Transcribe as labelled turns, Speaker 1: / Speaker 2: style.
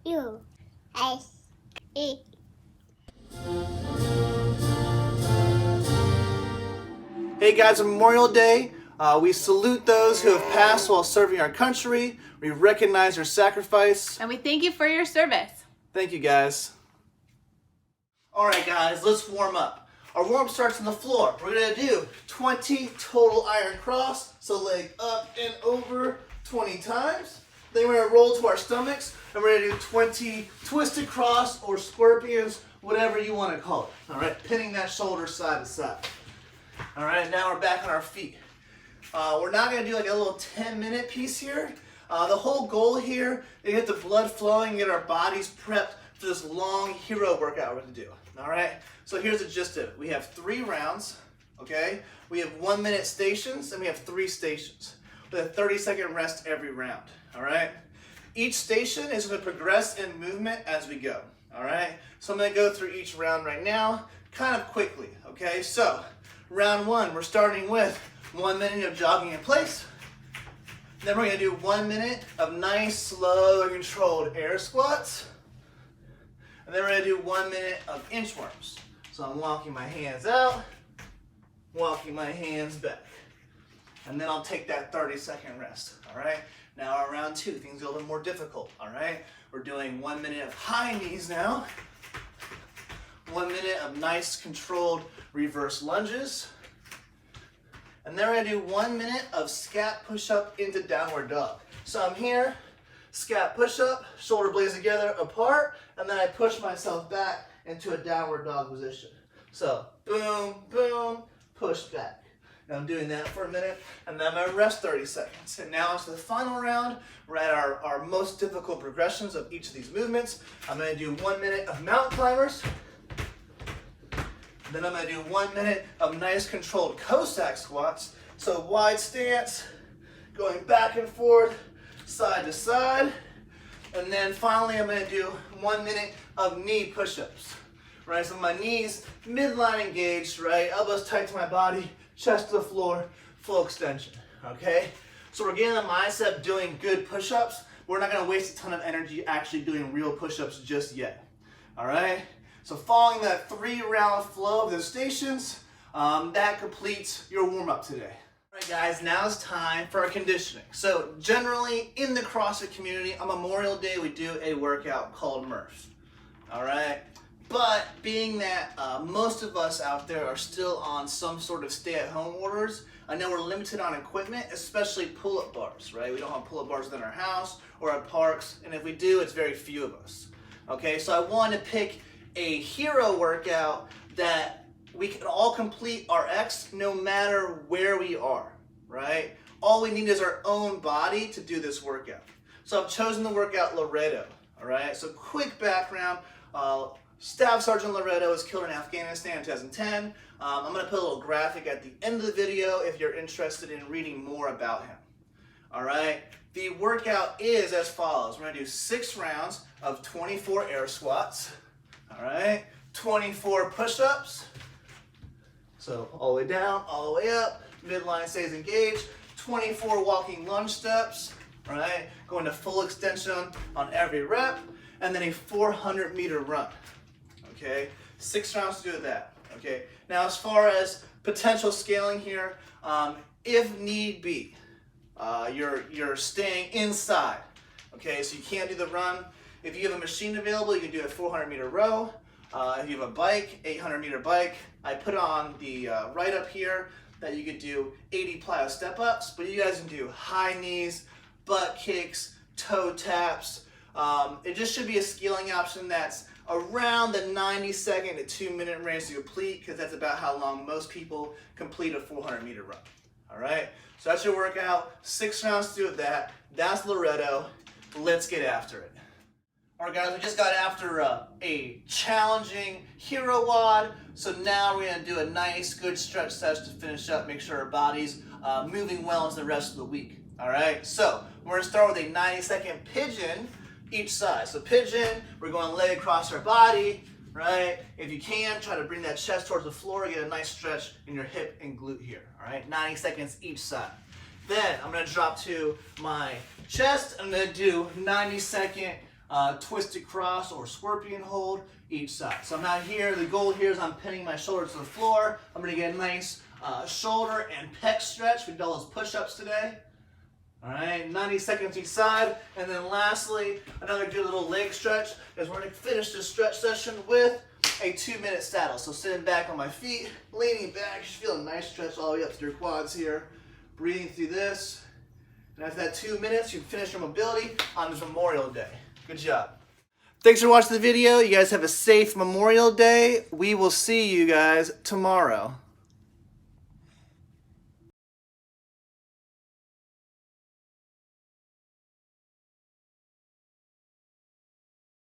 Speaker 1: U S E.
Speaker 2: Hey guys, on Memorial Day, we salute those who have passed while serving our country. We recognize their sacrifice.
Speaker 3: And we thank you for your service.
Speaker 2: Thank you guys. Alright guys, let's warm up. Our warm starts on the floor. We're going to do 20 total iron cross. So leg up and over 20 times. Then we're going to roll to our stomachs. And we're going to do 20 twisted cross or scorpions, whatever you want to call it. Alright, pinning that shoulder side to side. Alright, now we're back on our feet. We're not going to do like a little 10-minute piece here. The whole goal here is to get the blood flowing, get our bodies prepped for this long hero workout we're going to do. Alright, so here's the gist of it. We have 3 rounds, okay? We have 1-minute stations and we have 3 stations with a 30-second rest every round. Alright? Each station is going to progress in movement as we go. Alright? So I'm going to go through each round right now kind of quickly. Okay, so round 1, we're starting with 1 minute of jogging in place. Then we're going to do 1 minute of nice, slow, and controlled air squats. And then we're going to do 1 minute of inchworms. So I'm walking my hands out, walking my hands back. And then I'll take that 30-second rest. All right? Now our round 2, things get a little more difficult. All right? We're doing 1 minute of high knees now. 1 minute of nice, controlled reverse lunges. And then we're going to do 1 minute of scat push-up into downward dog. So I'm here, scat push-up, shoulder blades together, apart, and then I push myself back into a downward dog position. So boom, boom, push back. And I'm doing that for a minute, and then I'm going to rest 30 seconds. And now it's the final round. We're at our most difficult progressions of each of these movements. I'm going to do 1 minute of mountain climbers. Then I'm going to do 1 minute of nice controlled Cossack squats. So wide stance, going back and forth, side to side. And then finally I'm going to do 1 minute of knee push-ups. Right, so my knees midline engaged, right, elbows tight to my body, chest to the floor, full extension, okay? So we're getting the mindset of doing good push-ups. We're not going to waste a ton of energy actually doing real push-ups just yet, all right? So following that 3-round flow of the stations, that completes your warm-up today. All right, guys, now it's time for our conditioning. So generally in the CrossFit community, on Memorial Day, we do a workout called Murph. All right? But being that most of us out there are still on some sort of stay-at-home orders, I know we're limited on equipment, especially pull-up bars, right? We don't have pull-up bars in our house or at parks, and if we do, it's very few of us. Okay, so I wanted to pick a hero workout that we can all complete our X no matter where we are, right? All we need is our own body to do this workout. So I've chosen the workout Loretto, all right? So quick background, Staff Sergeant Loretto was killed in Afghanistan in 2010. I'm going to put a little graphic at the end of the video if you're interested in reading more about him. All right, the workout is as follows. We're going to do 6 rounds of 24 air squats. All right, 24 push-ups. So all the way down, all the way up, midline stays engaged. 24 walking lunge steps, all right, going to full extension on every rep, and then a 400-meter run. Okay, 6 rounds to do that. Okay, now as far as potential scaling here, if need be, you're staying inside. Okay, so you can't do the run. If you have a machine available, you can do a 400-meter row. If you have a bike, 800-meter bike. I put on the write-up here that you could do 80 plyo step-ups, but you guys can do high knees, butt kicks, toe taps. It just should be a scaling option that's around the 90-second to 2-minute range to complete, because that's about how long most people complete a 400-meter run. All right, so that's your workout. 6 rounds to do with that. That's Loretto. Let's get after it. All right, guys, we just got after a challenging hero WOD, so now we're going to do a nice, good stretch session to finish up, make sure our body's moving well into the rest of the week. All right, so we're going to start with a 90-second pigeon each side. So pigeon, we're going leg across our body, right? If you can, try to bring that chest towards the floor, get a nice stretch in your hip and glute here, all right? 90 seconds each side. Then I'm going to drop to my chest. I'm going to do 90-second twisted cross or scorpion hold each side. So I'm out here. The goal here is I'm pinning my shoulders to the floor. I'm going to get a nice shoulder and pec stretch. We did all those push-ups today. All right, 90 seconds each side. And then lastly, another good little leg stretch is we're going to finish this stretch session with a 2-minute saddle. So sitting back on my feet, leaning back, just feeling a nice stretch all the way up to your quads here. Breathing through this. And after that 2 minutes, you can finish your mobility on this Memorial Day. Good job. Thanks for watching the video. You guys have a safe Memorial Day. We will see you guys tomorrow.